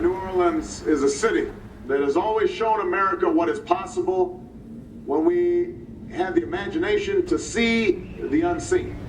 New Orleans is a city that has always shown America what is possible when we have the imagination to see the unseen.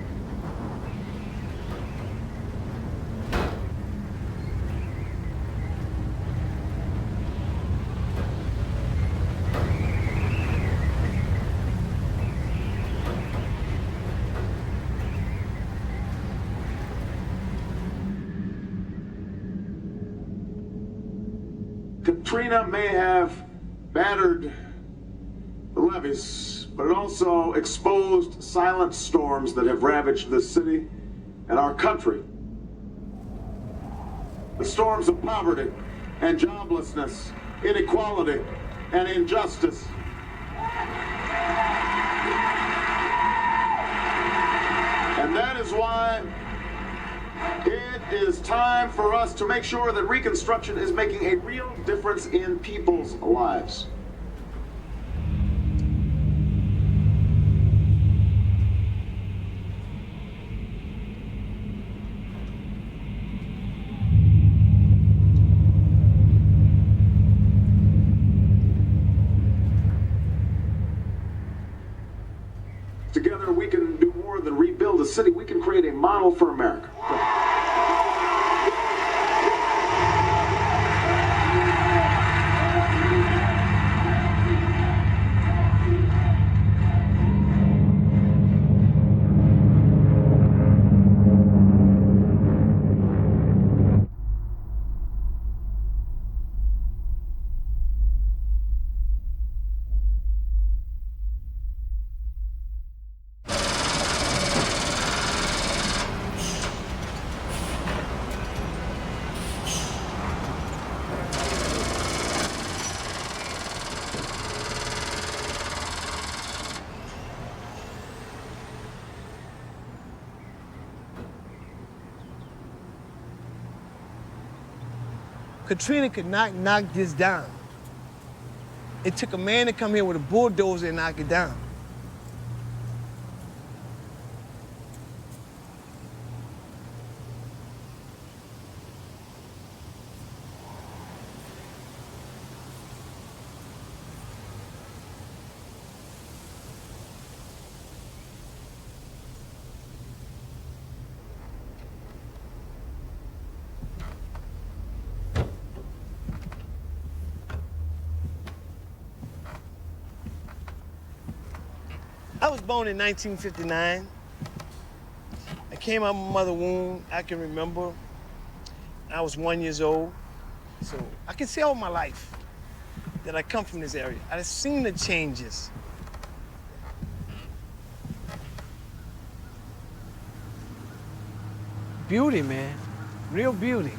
Katrina may have battered the levees, but it also exposed silent storms that have ravaged this city and our country. The storms of poverty and joblessness, inequality and injustice. And that is why it is time for us to make sure that Reconstruction is making a real difference in people's lives. Together we can do more than rebuild a city. We can create a model for America. Katrina could not knock this down. It took a man to come here with a bulldozer and knock it down. I was born in 1959. I came out of my mother's womb, I can remember. I was 1 year old. So I can say all my life that I come from this area. I've seen the changes. Beauty, man, real beauty.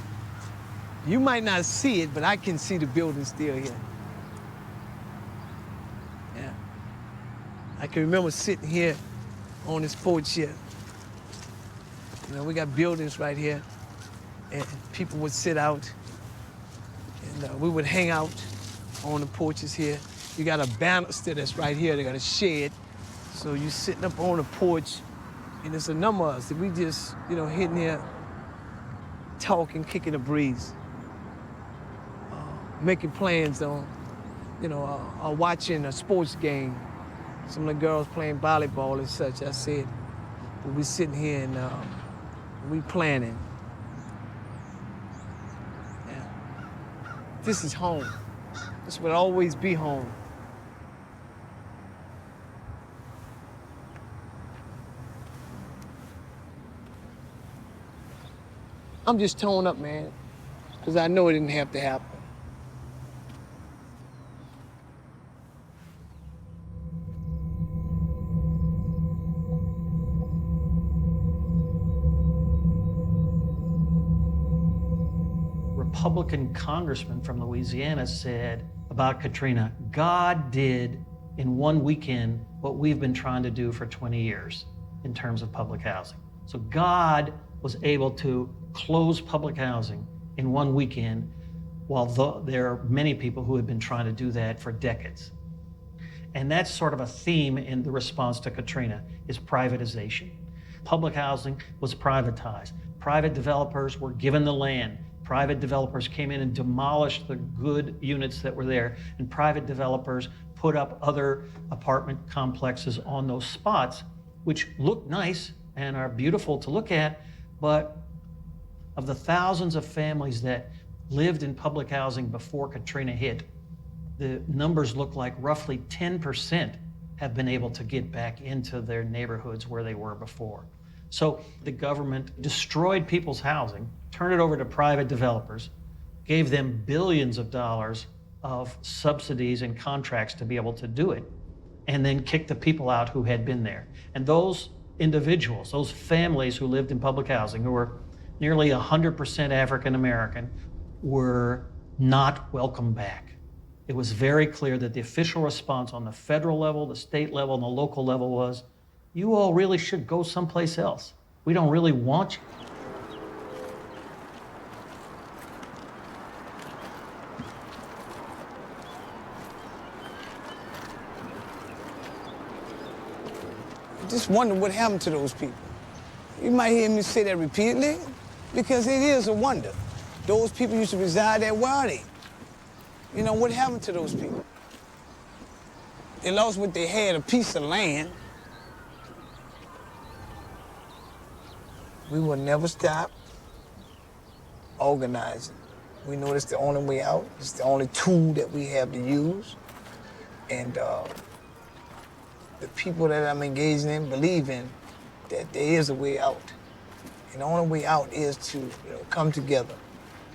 You might not see it, but I can see the building still here. Yeah. I can remember sitting here on this porch here. You know, we got buildings right here, and people would sit out, and we would hang out on the porches here. You got a banister that's right here. They got a shed. So you sitting up on the porch, and there's a number of us that we just, you know, hitting here, talking, kicking the breeze, making plans on, you know, watching a sports game. Some of the girls playing volleyball and such. I said, but we sitting here and we planning. Yeah. This is home. This will always be home. I'm just torn up, man, because I know it didn't have to happen. Republican congressman from Louisiana said about Katrina, God did in one weekend what we've been trying to do for 20 years in terms of public housing. So God was able to close public housing in one weekend, while there are many people who have been trying to do that for decades. And that's sort of a theme in the response to Katrina, is privatization. Public housing was privatized. Private developers were given the land. Private developers came in and demolished the good units that were there, and private developers put up other apartment complexes on those spots, which look nice and are beautiful to look at, but of the thousands of families that lived in public housing before Katrina hit, the numbers look like roughly 10% have been able to get back into their neighborhoods where they were before. So the government destroyed people's housing, turned it over to private developers, gave them billions of dollars of subsidies and contracts to be able to do it, and then kicked the people out who had been there. And those individuals, those families who lived in public housing, who were nearly 100% African American, were not welcome back. It was very clear that the official response on the federal level, the state level, and the local level was, you all really should go someplace else. We don't really want you. Just wonder what happened to those people. You might hear me say that repeatedly, because it is a wonder. Those people used to reside there, where are they? You know, what happened to those people? They lost what they had, a piece of land. We will never stop organizing. We know it's the only way out. It's the only tool that we have to use. And the people that I'm engaging in believe in that there is a way out. And the only way out is to come together,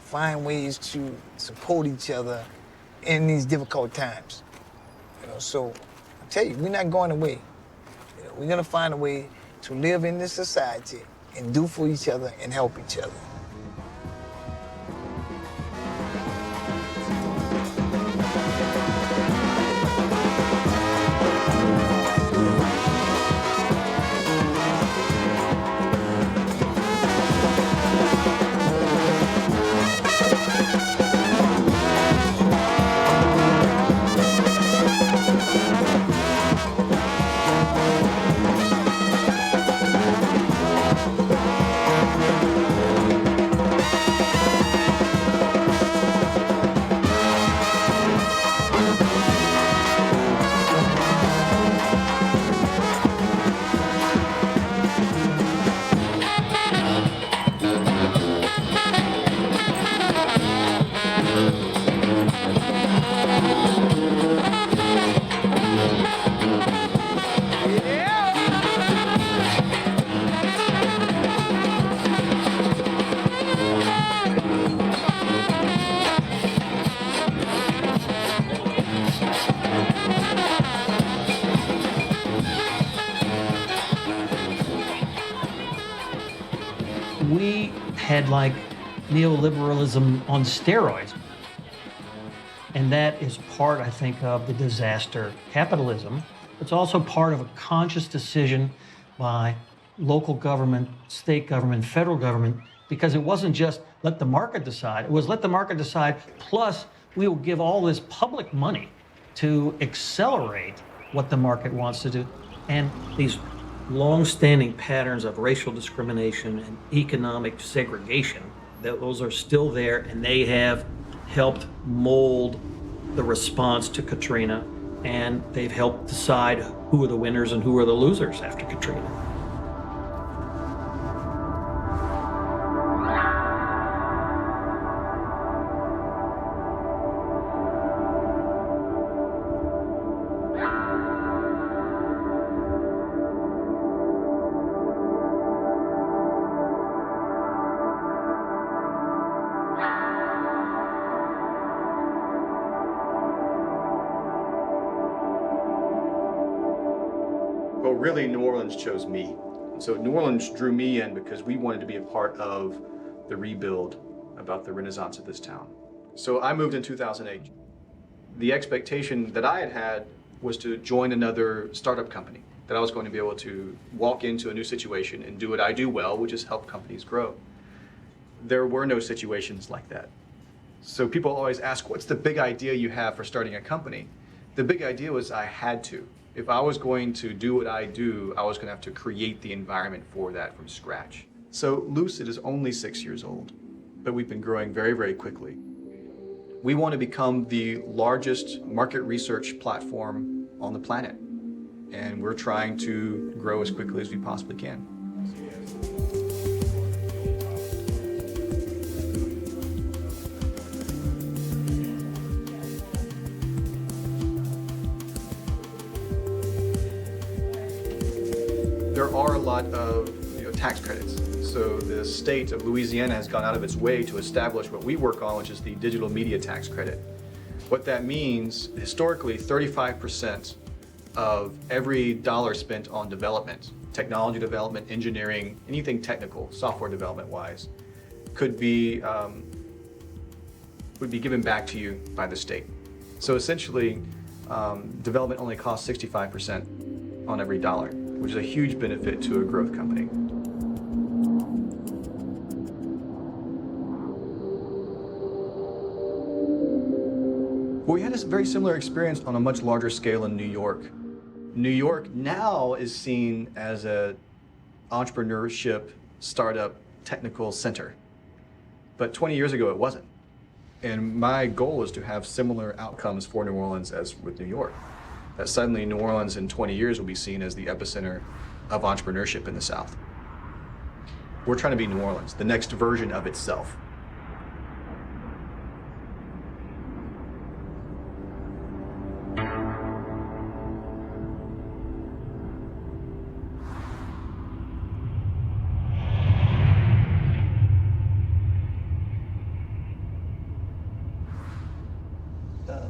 find ways to support each other in these difficult times. So I tell you, we're not going away. We're gonna find a way to live in this society and do for each other and help each other. We had like neoliberalism on steroids. And that is part, I think, of the disaster capitalism. It's also part of a conscious decision by local government, state government, federal government, because it wasn't just let the market decide. It was let the market decide, plus we will give all this public money to accelerate what the market wants to do. And these long-standing patterns of racial discrimination and economic segregation, those are still there, and they have helped mold the response to Katrina, and they've helped decide who are the winners and who are the losers after Katrina. Well, really, New Orleans chose me. So New Orleans drew me in because we wanted to be a part of the rebuild about the renaissance of this town. So I moved in 2008. The expectation that I had was to join another startup company, that I was going to be able to walk into a new situation and do what I do well, which is help companies grow. There were no situations like that. So people always ask, what's the big idea you have for starting a company? The big idea was I had to. If I was going to do what I do, I was going to have to create the environment for that from scratch. So Lucid is only 6 years old. but we've been growing very, very quickly. We want to become the largest market research platform on the planet, and we're trying to grow as quickly as we possibly can. There are a lot of tax credits. So the state of Louisiana has gone out of its way to establish what we work on, which is the digital media tax credit. What that means, historically, 35% of every dollar spent on development, technology development, engineering, anything technical, software development wise, would be given back to you by the state. So essentially, development only costs 65% on every dollar, which is a huge benefit to a growth company. Well, we had a very similar experience on a much larger scale in New York. New York now is seen as an entrepreneurship, startup, technical center. But 20 years ago, it wasn't. And my goal is to have similar outcomes for New Orleans as with New York. That suddenly New Orleans in 20 years will be seen as the epicenter of entrepreneurship in the South. We're trying to be New Orleans, the next version of itself.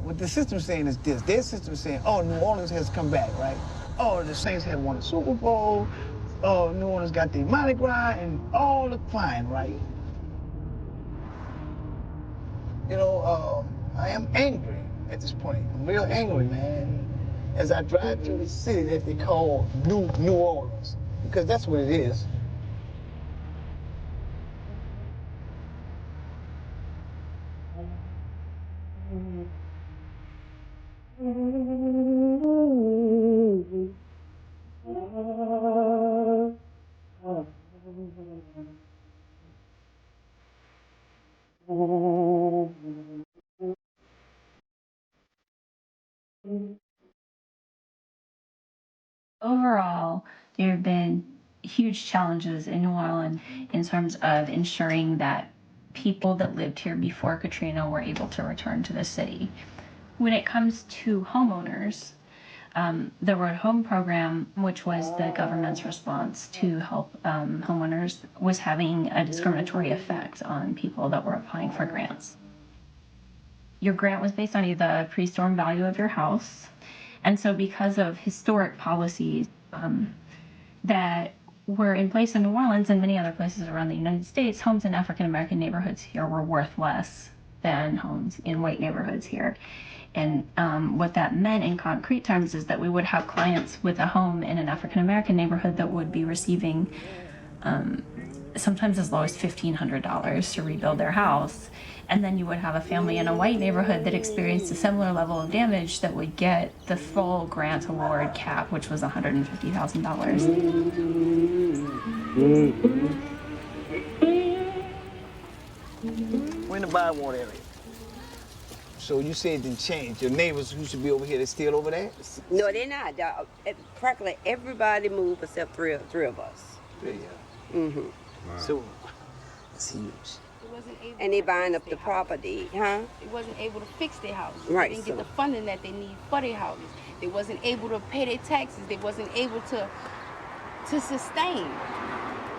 What the system's saying is this. Their system's saying, oh, New Orleans has come back, right? Oh, the Saints have won a Super Bowl. Oh, New Orleans got the Mardi Gras, and all look fine, right? You know, I am angry at this point. I'm real angry, man. As I drive through the city that they call New Orleans, because that's what it is. Overall, there have been huge challenges in New Orleans in terms of ensuring that people that lived here before Katrina were able to return to the city. When it comes to homeowners, the Road Home program, which was the government's response to help homeowners, was having a discriminatory effect on people that were applying for grants. Your grant was based on the pre-storm value of your house. And so because of historic policies that were in place in New Orleans and many other places around the United States, homes in African-American neighborhoods here were worth less than homes in white neighborhoods here. And what that meant in concrete terms is that we would have clients with a home in an African-American neighborhood that would be receiving sometimes as low as $1,500 to rebuild their house. And then you would have a family in a white neighborhood that experienced a similar level of damage that would get the full grant award cap, which was $150,000. We're in the Bywater area. So you said it didn't change. Your neighbors who should be over here, they still over there? No, they're not. Practically everybody moved except three of us. Yeah. Mm-hmm. Wow. So it's huge. And they buying up the property, huh? They wasn't able to fix their houses. Right. They didn't get the funding that they need for their houses. They wasn't able to pay their taxes. They wasn't able to sustain.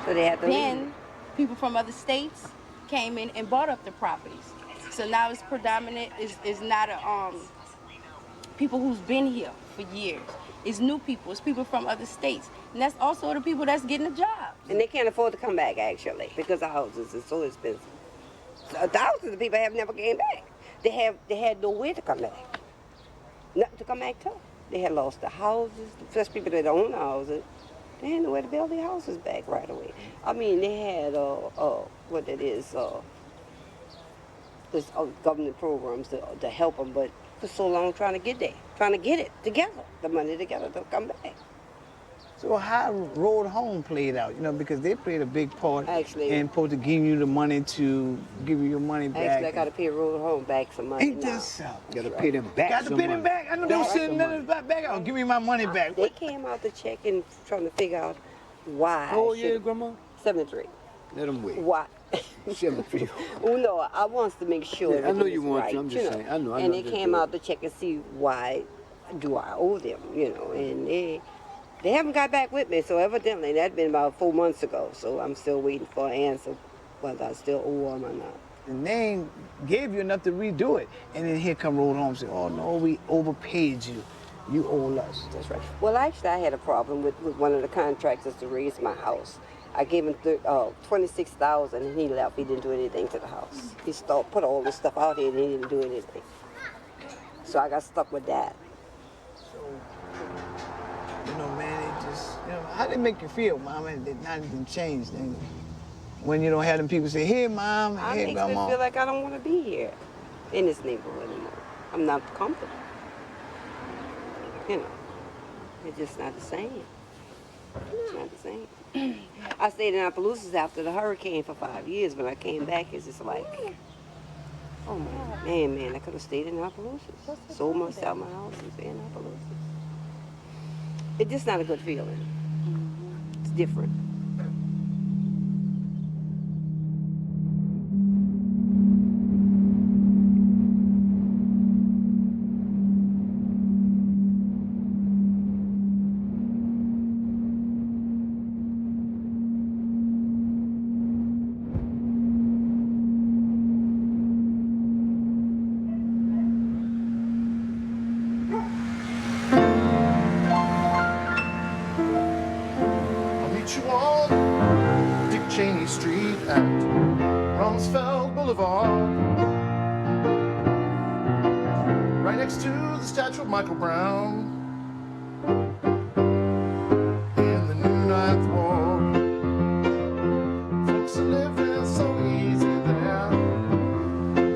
So they had to Then leave. people from other states came in and bought up the properties. So now it's predominant is not people who's been here for years. It's new people. It's people from other states. And that's also the people that's getting a job. And they can't afford to come back, actually, because the houses are so expensive. So thousands of people have never came back. They had nowhere to come back. Nothing to come back to. They had lost the houses. The first people that own the houses, they had nowhere to build their houses back right away. I mean, they had, what it is, this government programs to help them, but for so long trying to get there, trying to get it together, the money together to come back. So how Road Home played out, you know, because they played a big part Actually, in supposed to give you the money to give you your money back. Actually, I got to pay Road Home back some money Ain't now. this so? You gotta pay them back. Got to pay them back? I know they were sending letters back out. Give me my money back. They came out to check and trying to figure out why. How old are you, Grandma? 73. Let them wait. Why? 73. Well, no, I wants to make sure. Yeah, I know everything you is want right, to. I'm just know. saying. I know. And they came out to check and see why do I owe them, you know, and they haven't got back with me. So evidently that's been about 4 months ago. So I'm still waiting for an answer whether I still owe them or not. And they ain't gave you enough to redo it. And then here come Road Home and say, oh no, we overpaid you. You owe us. That's right. Well, actually, I had a problem with one of the contractors to raise my house. I gave him $26,000 and he left. He didn't do anything to the house. He put all this stuff out here and he didn't do anything. So I got stuck with that. So, you know, man, it just, you know, how they make you feel, Mom? And nothing changed. And when you don't have them people say, hey, Mom, hey, It makes Grandma. me feel like I don't want to be here in this neighborhood anymore. I'm not comfortable. You know, it's just not the same. It's not the same. I stayed in Appaloosas after the hurricane for 5 years. When I came back, it's just like, oh man, I could have stayed in Appaloosas. Sold myself my house and stayed in Appaloosas. It's just not a good feeling. It's different. Street at Rumsfeld Boulevard, right next to the statue of Michael Brown in the New Ninth Ward. Folks are living so easy there.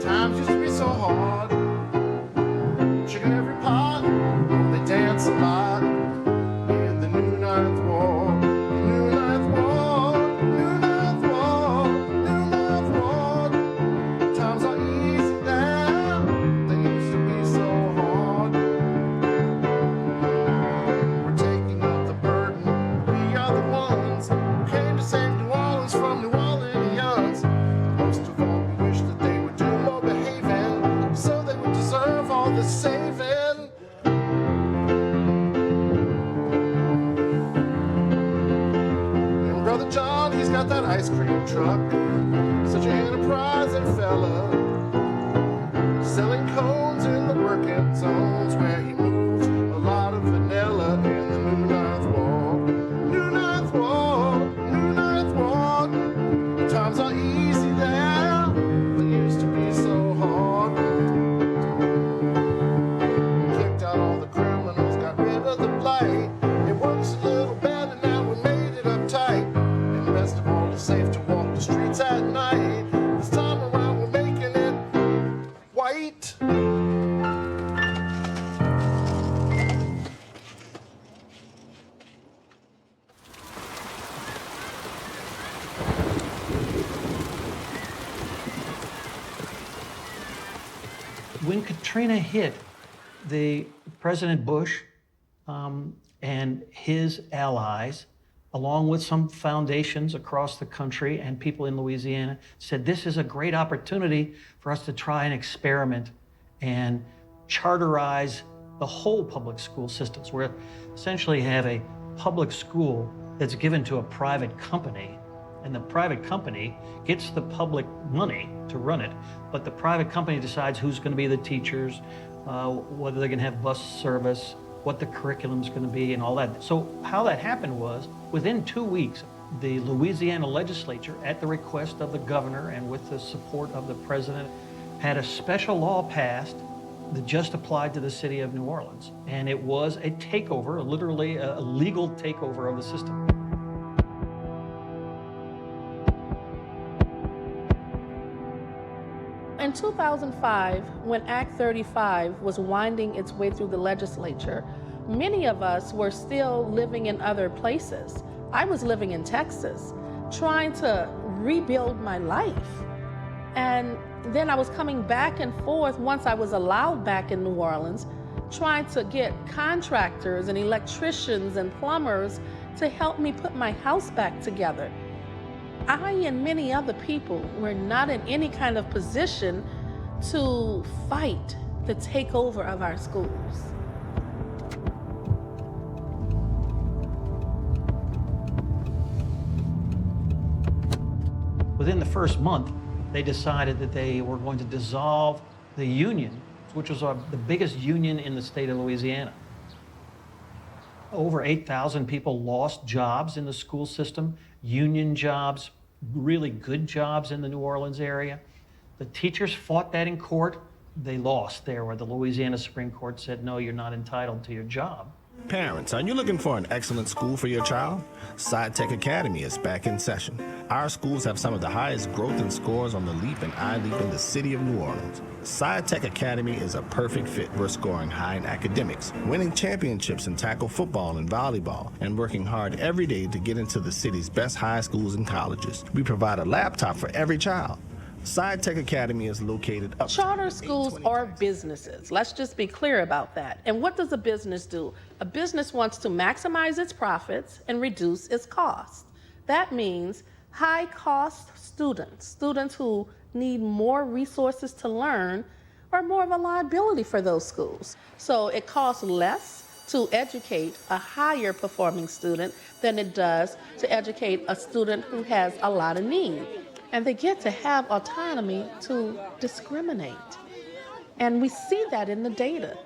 Times used to be so hard. Chicken every pot, they dance a lot in the New Ninth Ward. New Ninth Ward. Times are easy now, they used to be so hard. We're taking up the burden, we are the ones who came to save New Orleans from New Orleanians. Most of all, we wish that they would do more behaving, so they would deserve all the saving. And Brother John, he's got that ice cream truck. Such an enterprising fella, selling cones in the working zones where he moved a lot of vanilla in the New Ninth Ward. New Ninth Ward, New Ninth Ward. Times are easy there, they used to be so hard. We kicked out all the criminals, got rid of the blight. It works a little better now, we made it uptight. And best of all, it's safe to walk the streets at night. This time around, we're making it white. When Katrina hit, the President Bush and his allies, along with some foundations across the country and people in Louisiana, said this is a great opportunity for us to try and experiment and charterize the whole public school systems. We essentially have a public school that's given to a private company, and the private company gets the public money to run it, but the private company decides who's going to be the teachers, whether they're going to have bus service, what the curriculum's going to be, and all that. So how that happened was, within 2 weeks, the Louisiana legislature, at the request of the governor and with the support of the president, had a special law passed that just applied to the city of New Orleans. And it was a takeover, literally a legal takeover of the system. In 2005, when Act 35 was winding its way through the legislature, Many of us were still living in other places. I was living in Texas, trying to rebuild my life. And then I was coming back and forth once I was allowed back in New Orleans, trying to get contractors and electricians and plumbers to help me put my house back together. I and many other people were not in any kind of position to fight the takeover of our schools. Within the first month, they decided that they were going to dissolve the union, which was the biggest union in the state of Louisiana. Over 8,000 people lost jobs in the school system, union jobs, really good jobs in the New Orleans area. The teachers fought that in court. They lost there, where the Louisiana Supreme Court said, no, you're not entitled to your job. Parents, are you looking for an excellent school for your child? SciTech Academy is back in session. Our schools have some of the highest growth and scores on the LEAP and iLEAP in the city of New Orleans. SciTech Academy is a perfect fit. We're scoring high in academics, winning championships in tackle football and volleyball, and working hard every day to get into the city's best high schools and colleges. We provide a laptop for every child. SciTech Academy is located up. Charter schools are businesses. Let's just be clear about that. And what does a business do? A business wants to maximize its profits and reduce its costs. That means high-cost students who need more resources to learn, are more of a liability for those schools. So it costs less to educate a higher performing student than it does to educate a student who has a lot of need. And they get to have autonomy to discriminate. And we see that in the data.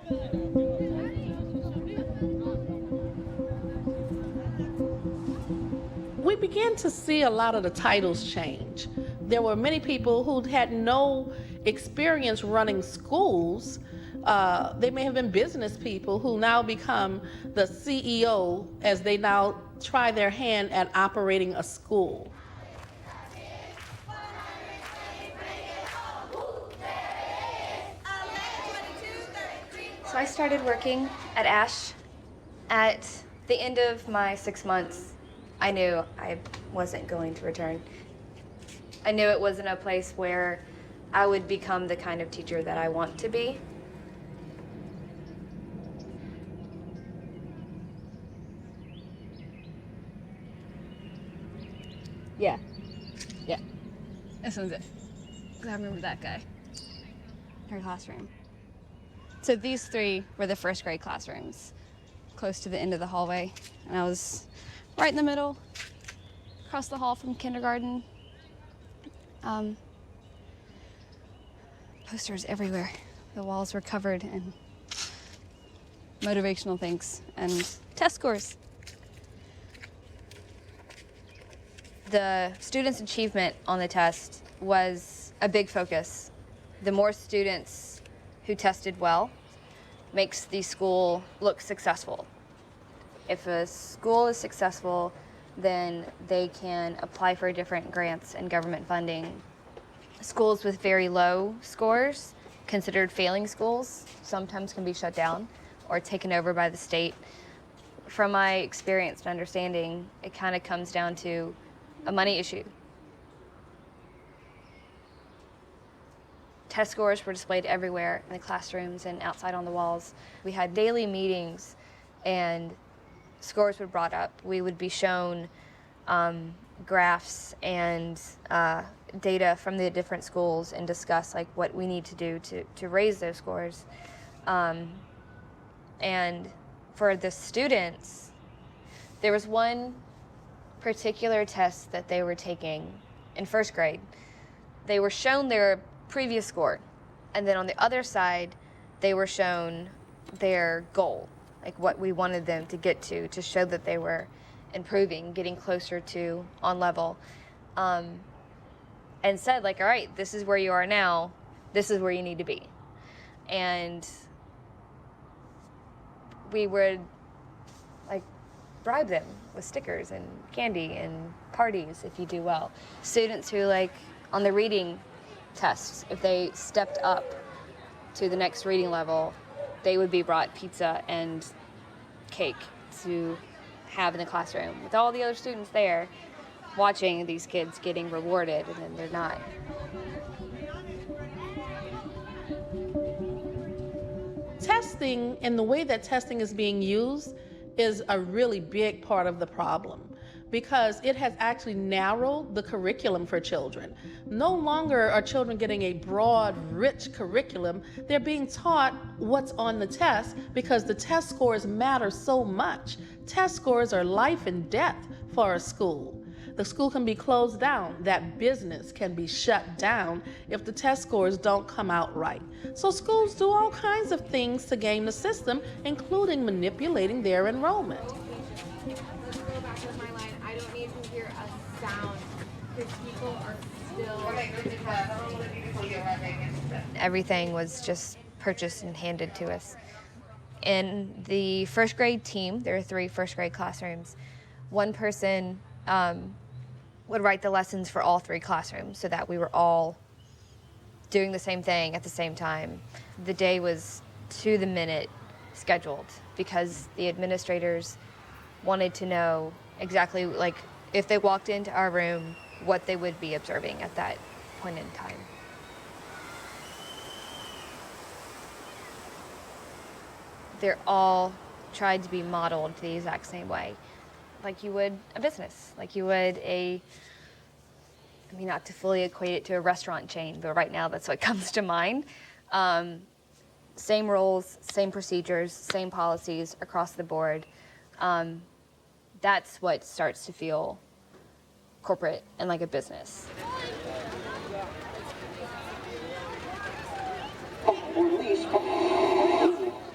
We began to see a lot of the titles change. There were many people who had no experience running schools. They may have been business people who now become the CEO as they now try their hand at operating a school. So I started working at ASH. At the end of my 6 months, I knew I wasn't going to return. I knew it wasn't a place where I would become the kind of teacher that I want to be. Yeah. This one's it. I remember that guy. Her classroom. So these three were the first grade classrooms, close to the end of the hallway. And I was right in the middle, across the hall from kindergarten. Posters everywhere. The walls were covered in motivational things and test scores. The students' achievement on the test was a big focus. The more students who tested well makes the school look successful. If a school is successful, then they can apply for different grants and government funding. Schools with very low scores, considered failing schools, sometimes can be shut down or taken over by the state. From my experience and understanding, it kind of comes down to a money issue. Test scores were displayed everywhere in the classrooms and outside on the walls. We had daily meetings and scores were brought up. We would be shown graphs and data from the different schools and discuss like what we need to do to raise those scores. And for the students, there was one particular test that they were taking in first grade. They were shown their previous score, and then on the other side, they were shown their goal, like what we wanted them to get to show that they were improving, getting closer to on level, and said like, all right, this is where you are now, this is where you need to be. And we would like bribe them with stickers and candy and parties if you do well. Students who like on the reading tests, if they stepped up to the next reading level, they would be brought pizza and cake to have in the classroom with all the other students there watching these kids getting rewarded, and then they're not. Testing and the way that testing is being used is a really big part of the problem, because it has actually narrowed the curriculum for children. No longer are children getting a broad, rich curriculum. They're being taught what's on the test because the test scores matter so much. Test scores are life and death for a school. The school can be closed down. That business can be shut down if the test scores don't come out right. So schools do all kinds of things to game the system, including manipulating their enrollment. I don't need to hear a sound because people are still. Everything was just purchased and handed to us. In the first grade team, there are 3 first grade classrooms. One person would write the lessons for all 3 classrooms so that we were all doing the same thing at the same time. The day was to the minute scheduled because the administrators wanted to know exactly, like, if they walked into our room, what they would be observing at that point in time. They're all tried to be modeled the exact same way, like you would a business, like you would not to fully equate it to a restaurant chain, but right now that's what comes to mind. Same rules, same procedures, same policies across the board. That's what starts to feel corporate and like a business. Release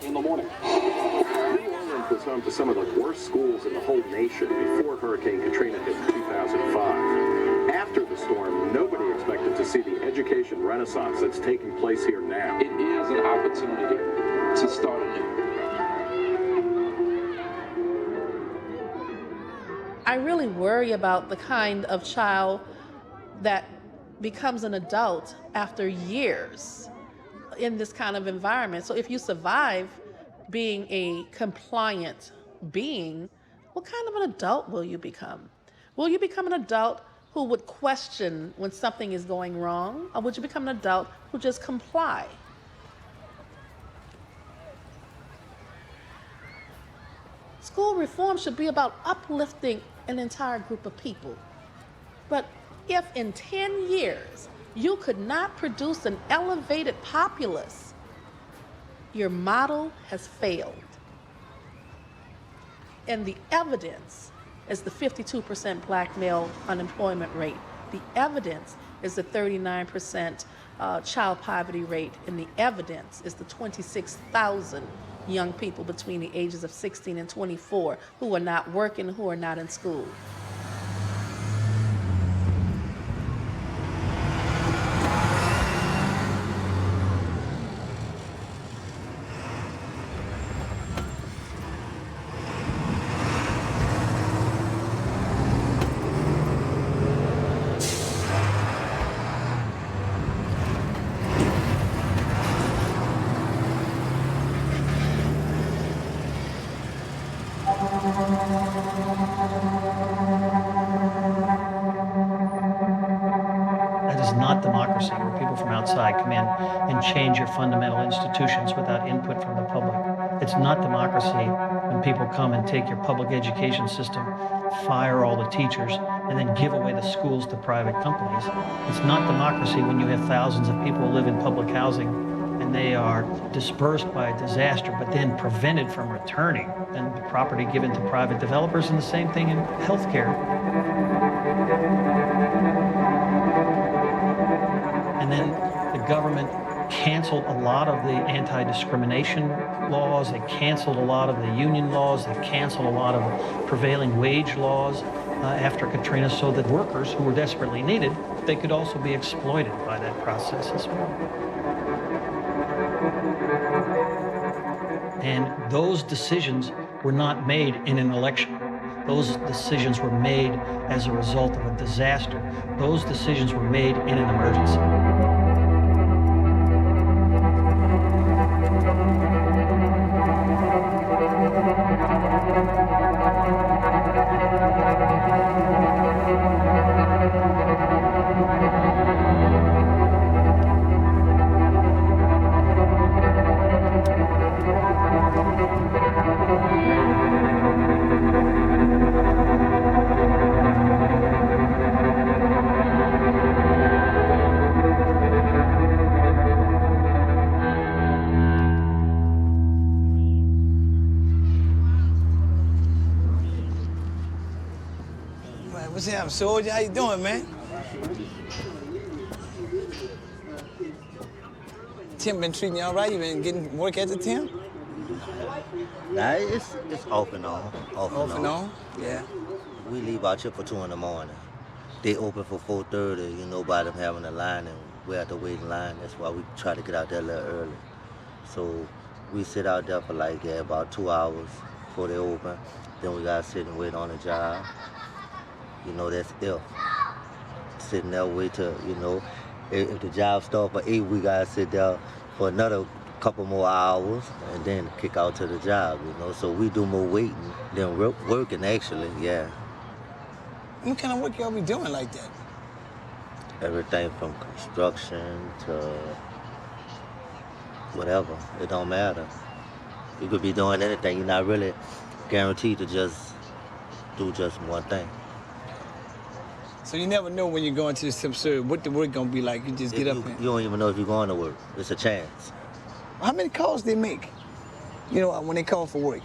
in the morning. New Orleans was home to some of the worst schools in the whole nation before Hurricane Katrina hit in 2005. After the storm, nobody expected to see the education renaissance that's taking place here now. It is an opportunity to start anew. I really worry about the kind of child that becomes an adult after years in this kind of environment. So if you survive being a compliant being, what kind of an adult will you become? Will you become an adult who would question when something is going wrong? Or would you become an adult who just comply? School reform should be about uplifting an entire group of people. But if in 10 years you could not produce an elevated populace, your model has failed. And the evidence is the 52% black male unemployment rate. The evidence is the 39% child poverty rate. And the evidence is the 26,000 young people between the ages of 16 and 24 who are not working, who are not in school. That is not democracy, where people from outside come in and change your fundamental institutions without input from the public. It's not democracy when people come and take your public education system, fire all the teachers, and then give away the schools to private companies. It's not democracy when you have thousands of people who live in public housing and they are dispersed by a disaster, but then prevented from returning, and the property given to private developers, and the same thing in healthcare. And then the government canceled a lot of the anti-discrimination laws. They canceled a lot of the union laws. They canceled a lot of prevailing wage laws after Katrina, so that workers who were desperately needed, they could also be exploited by that process as well. And those decisions were not made in an election. Those decisions were made as a result of a disaster. Those decisions were made in an emergency. What's happening, soldier? How you doing, man? Tim been treating you all right? You been getting work at the Tim? Nah, it's off and on. Off and on? Yeah. We leave out here for 2 in the morning. They open for 4:30, you know, by them having a line, and we have to wait in line. That's why we try to get out there a little early. So we sit out there for like about 2 hours before they open. Then we gotta sit and wait on the job. You know, that's if. Sitting there wait till, you know, if the job starts for 8, we gotta sit there for another couple more hours and then kick out to the job, you know. So we do more waiting than working, actually, yeah. What kind of work y'all be doing like that? Everything from construction to whatever. It don't matter. You could be doing anything. You're not really guaranteed to just do just one thing. So you never know when you're going to this Tim what the work gonna be like. You just get up and... You don't even know if you're going to work. It's a chance. How many calls they make? You know, when they call for work?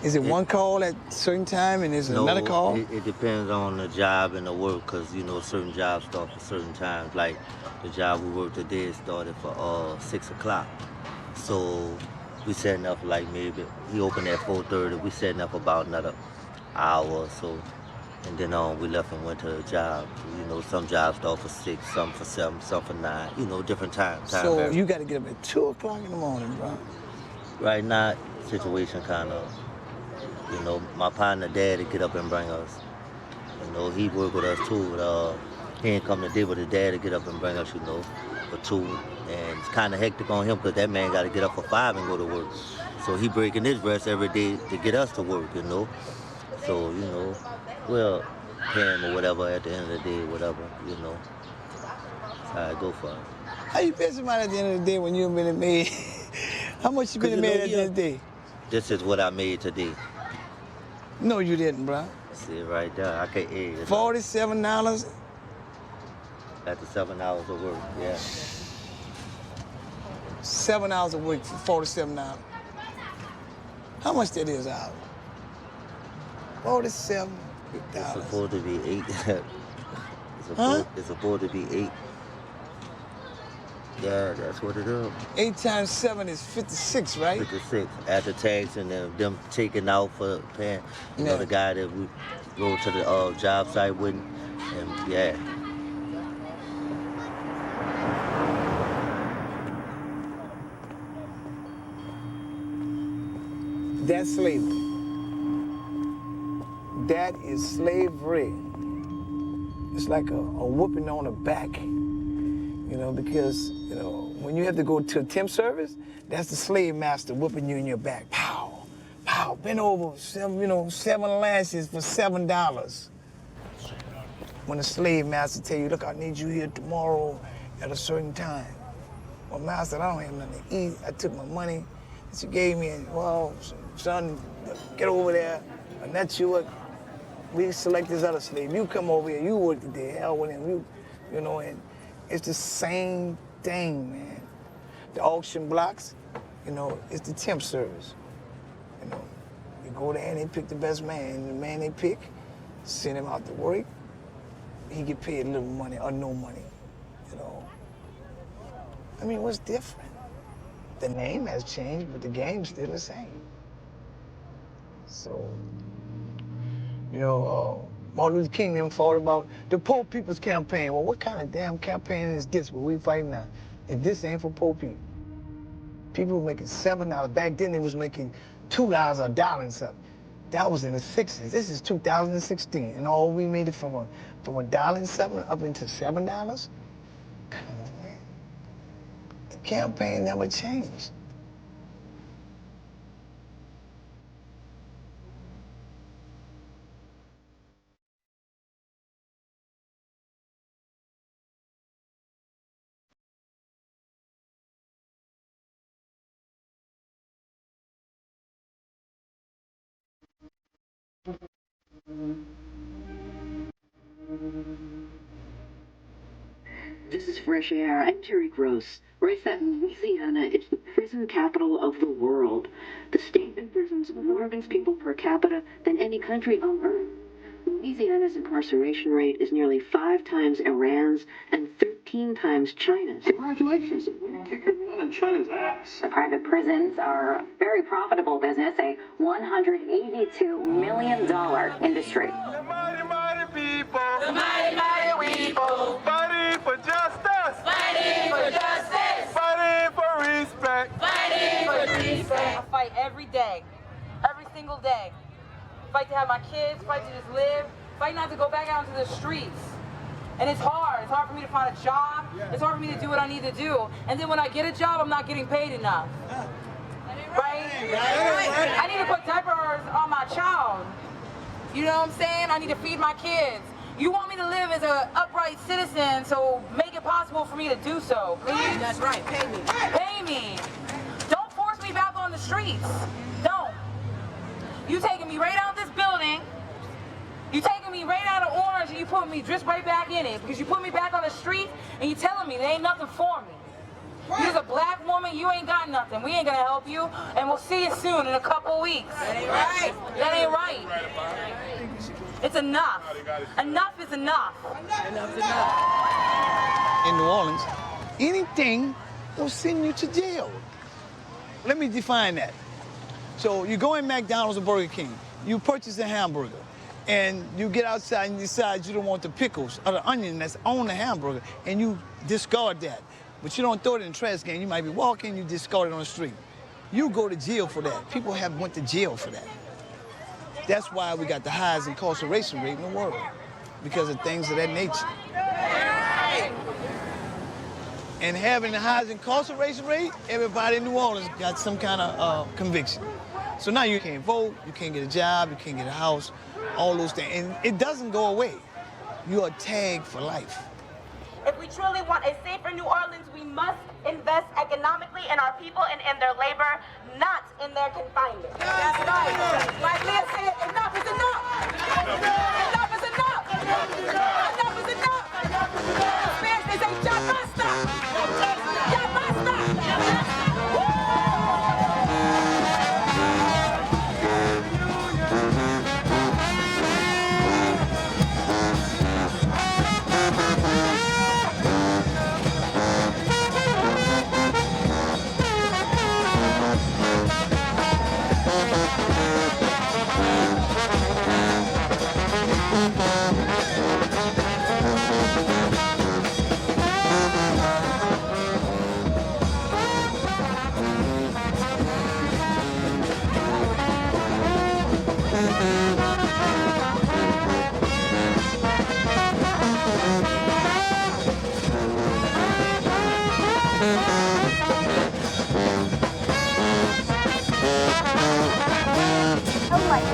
Is it one call at a certain time and is it another call? It depends on the job and the work, because, you know, certain jobs start for certain times. Like the job we worked today started for 6 o'clock. So we setting up like maybe, he opened at 4:30, we setting up about another hour or so. And then we left and went to the job. You know, some jobs start for 6, some for 7, some for 9, you know, different times. So varies. you got to get up at 2 o'clock in the morning, bro. Right now, situation kind of, you know, my partner dad to get up and bring us. You know, he work with us too. He ain't come today, but his dad to get up and bring us, you know, for 2. And it's kind of hectic on him because that man got to get up for 5 and go to work. So he breaking his rest every day to get us to work, you know. So, you know, we'll pay him or whatever at the end of the day, whatever, you know. That's how I go for it. How you pay somebody at the end of the day when you've been made? How much you been made at the end of the day? This is what I made today. No, you didn't, bro. See it right there. I can't eat it. $47 after 7 hours of work, yeah. 7 hours of work for $47. How much that is out? $47. It's supposed to be 8. It's supposed to be 8. Yeah, that's what it is. 8 times 7 is 56, right? 56. After tax and then them taking out for paying, you know, the guy that we rode to the job site with, and yeah. That's slavery. That is slavery. It's like a whooping on the back, you know, because, you know, when you have to go to a temp service, that's the slave master whooping you in your back. Pow, pow, bend over, 7 lashes for $7. When the slave master tell you, look, I need you here tomorrow at a certain time. Well, master, I don't have nothing to eat. I took my money that you gave me, and, well, son, get over there, and that's you. We select this other slave. You come over here, you work today, hell with him, you know, and it's the same thing, man. The auction blocks, you know, it's the temp service. You know, you go there and they pick the best man, and the man they pick, send him out to work, he get paid a little money or no money, you know. I mean, what's different? The name has changed, but the game's still the same. So, you know, Martin Luther King them fought about the poor people's campaign. Well, what kind of damn campaign is this where we fighting now? If this ain't for poor people. People were making $7. Back then they was making $2 or $1 and something. That was in the 60s. This is 2016, and all we made it from $1 and something up into $7? Come on, man. The campaign never changed. This is Fresh Air. I'm Terry Gross. Where I sat in Louisiana, it's the prison capital of the world. The state and prisons have more of its people per capita than any country on earth. Louisiana's incarceration rate is nearly 5 times Iran's and 13 times China's. Congratulations. Kicking in China's ass. The private prisons are a very profitable business, a $182 million industry. The mighty, mighty people. The mighty, mighty people. Fighting for justice. Fighting for justice. Fighting for respect. Fighting for respect. I fight every day. Every single day. Fight to have my kids, fight to just live, fight not to go back out into the streets. And it's hard. It's hard for me to find a job. It's hard for me to do what I need to do. And then when I get a job, I'm not getting paid enough. Right? I need to put diapers on my child. You know what I'm saying? I need to feed my kids. You want me to live as an upright citizen, so make it possible for me to do so, please. That's right. Pay me. Pay me. Don't force me back on the streets. Don't. You taking me right out of this building, you taking me right out of Orange, and you put me just right back in it, because you put me back on the street, and you telling me there ain't nothing for me. You're a black woman, you ain't got nothing. We ain't gonna help you, and we'll see you soon in a couple weeks. That ain't right. That ain't right. It's enough. Enough is enough. Enough's enough. In New Orleans, anything will send you to jail. Let me define that. So you go in McDonald's or Burger King, you purchase a hamburger, and you get outside and you decide you don't want the pickles or the onion that's on the hamburger, and you discard that. But you don't throw it in the trash can. You might be walking, you discard it on the street. You go to jail for that. People have went to jail for that. That's why we got the highest incarceration rate in the world, because of things of that nature. And having the highest incarceration rate, everybody in New Orleans got some kind of conviction. So now you can't vote, you can't get a job, you can't get a house, all those things. And it doesn't go away. You are tagged for life. If we truly want a safer New Orleans, we must invest economically in our people and in their labor, not in their confinement. That's right. Like Leah said, enough is enough. Enough is enough. Enough is enough. Spanish, they say, ya basta. Ya basta.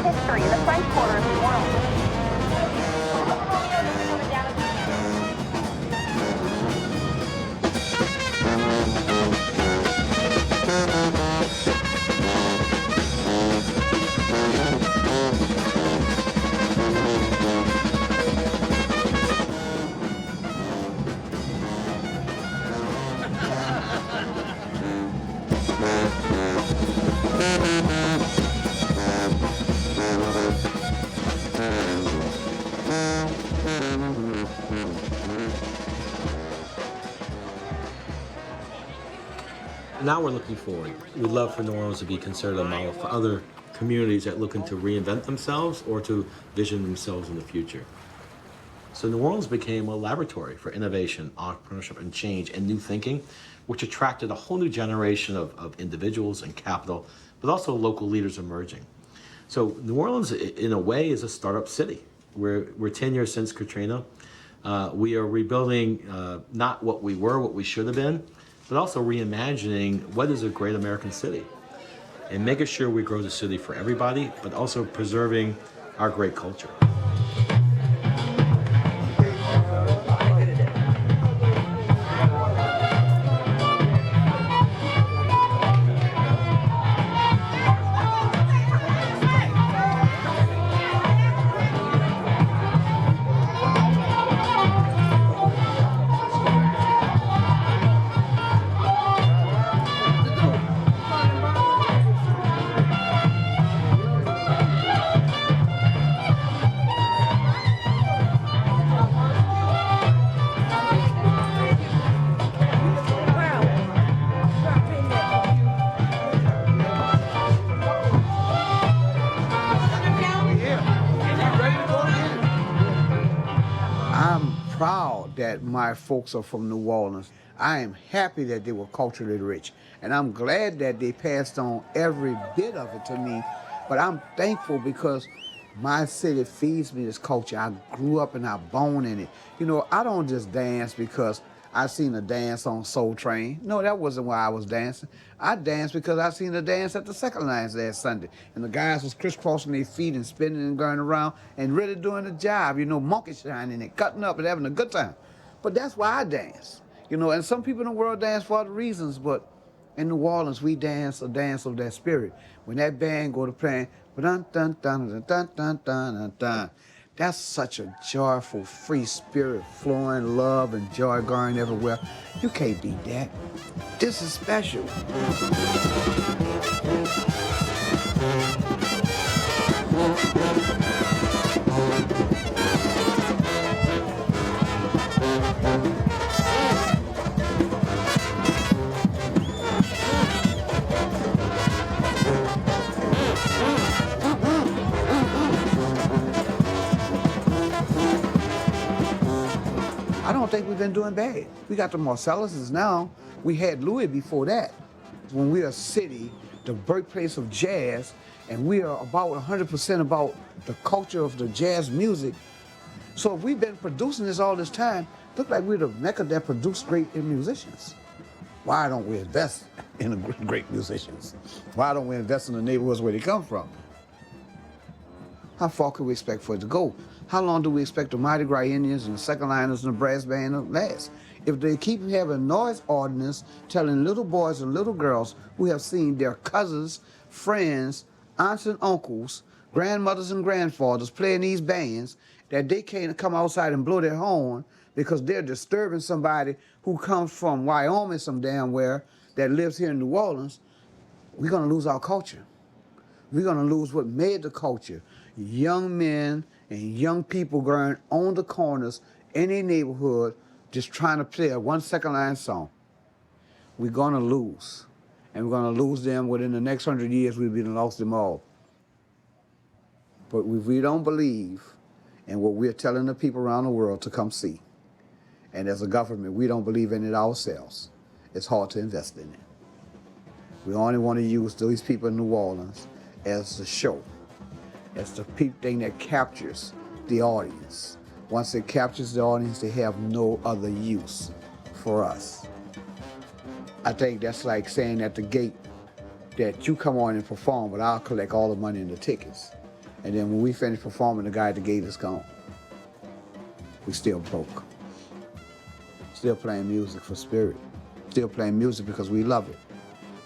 History in the French Quarter of New Orleans. Now we're looking forward. We'd love for New Orleans to be considered a model for other communities that are looking to reinvent themselves or to vision themselves in the future. So New Orleans became a laboratory for innovation, entrepreneurship, and change and new thinking, which attracted a whole new generation of individuals and capital, but also local leaders emerging. So New Orleans, in a way, is a startup city. We're 10 years since Katrina. We are rebuilding not what we were, what we should have been, but also reimagining what is a great American city and making sure we grow the city for everybody, but also preserving our great culture. proud that my folks are from New Orleans. I am happy that they were culturally rich. And I'm glad that they passed on every bit of it to me. But I'm thankful because my city feeds me this culture. I grew up and I born in it. You know, I don't just dance because I seen a dance on Soul Train. No, that wasn't why I was dancing. I danced because I seen a dance at the Second Lines last Sunday. And the guys was crisscrossing their feet and spinning and going around and really doing the job, you know, monkey shining and cutting up and having a good time. But that's why I dance. You know, and some people in the world dance for other reasons, but in New Orleans, we dance a dance of that spirit. When that band go to playing, dun dun dun dun dun dun dun dun. That's such a joyful, free spirit, flowing love and joy going everywhere. You can't beat that. This is special. I don't think we've been doing bad. We got the Marcelluses now. We had Louis before that. When we're a city, the birthplace of jazz, and we are about 100% about the culture of the jazz music. So if we've been producing this all this time, look like we're the Mecca that produced great musicians. Why don't we invest in the great musicians? Why don't we invest in the neighborhoods where they come from? How far could we expect for it to go? How long do we expect the Mardi Gras Indians and the second liners and the brass band to last? If they keep having noise ordinance telling little boys and little girls who have seen their cousins, friends, aunts and uncles, grandmothers and grandfathers playing these bands, that they can't come outside and blow their horn because they're disturbing somebody who comes from Wyoming some damn where that lives here in New Orleans, we're gonna lose our culture. We're gonna lose what made the culture. Young men and young people going on the corners in a neighborhood just trying to play a 1 second line song. We're gonna lose. And we're gonna lose them within the next 100 years. We've been lost them all. But if we don't believe in what we're telling the people around the world to come see, and as a government, we don't believe in it ourselves, it's hard to invest in it. We only want to use these people in New Orleans as a show, as the thing that captures the audience. Once it captures the audience, they have no other use for us. I think that's like saying at the gate that you come on and perform, but I'll collect all the money in the tickets. And then when we finish performing, the guy at the gate is gone. We still broke. Still playing music for spirit. Still playing music because we love it.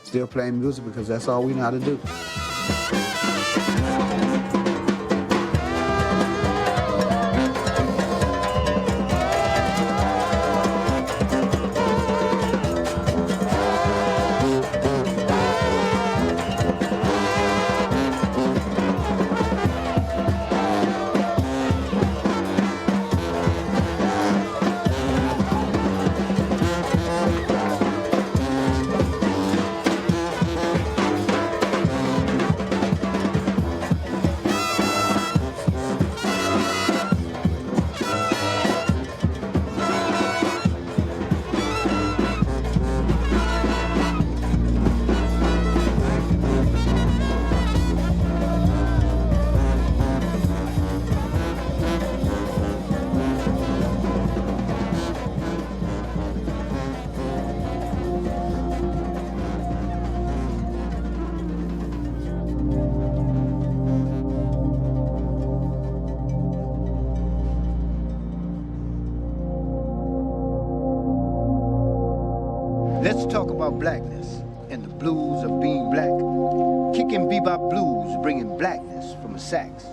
Still playing music because that's all we know how to do. Let's talk about blackness and the blues of being black. Kicking bebop blues, bringing blackness from the sax.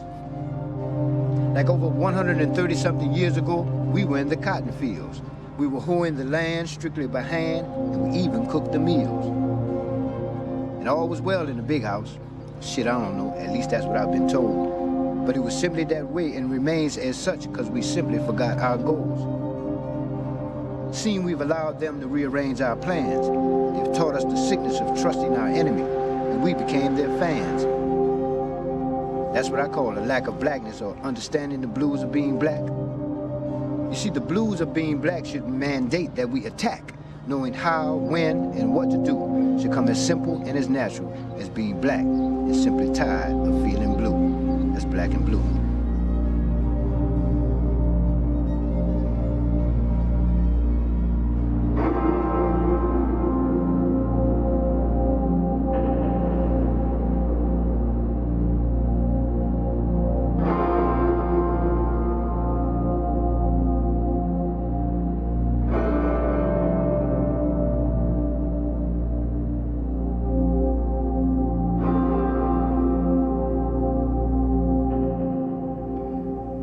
Like over 130-something years ago, we were in the cotton fields. We were hoeing the land strictly by hand, and we even cooked the meals. And all was well in the big house. Shit, I don't know, at least that's what I've been told. But it was simply that way and remains as such because we simply forgot our goals. Seeing we've allowed them to rearrange our plans, they've taught us the sickness of trusting our enemy, and we became their fans. That's what I call a lack of blackness or understanding the blues of being black. You see, the blues of being black should mandate that we attack. Knowing how, when, and what to do should come as simple and as natural as being black is simply tired of feeling blue. That's black and blue.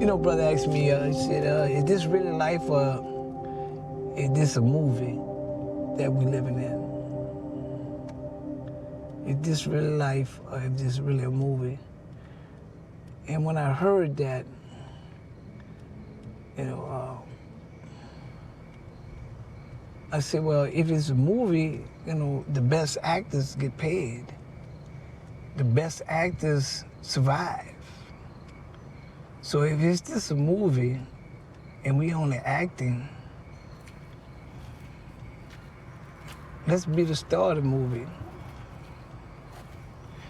You know, brother asked me, he said, is this really life or is this a movie that we living in? Is this really life or is this really a movie? And when I heard that, you know, I said, well, if it's a movie, you know, the best actors get paid. The best actors survive. So if it's just a movie and we only acting, let's be the star of the movie.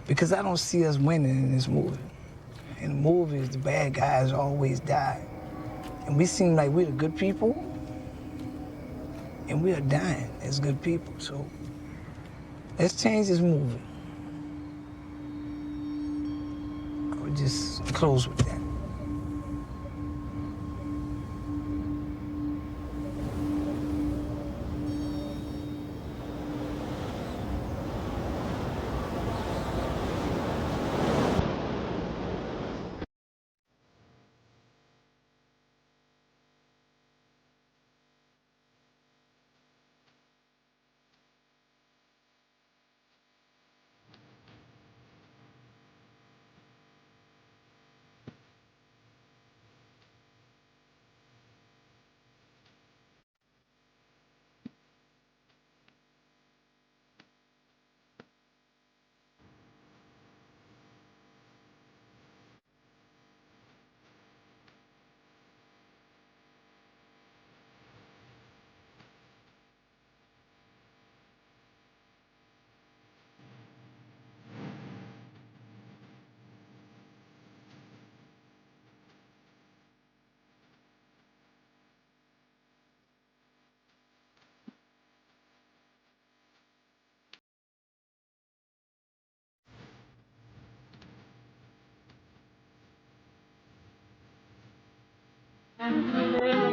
Because I don't see us winning in this movie. In the movies, the bad guys always die. And we seem like we're the good people, and we are dying as good people. So let's change this movie. I'll just close with that. Thank you.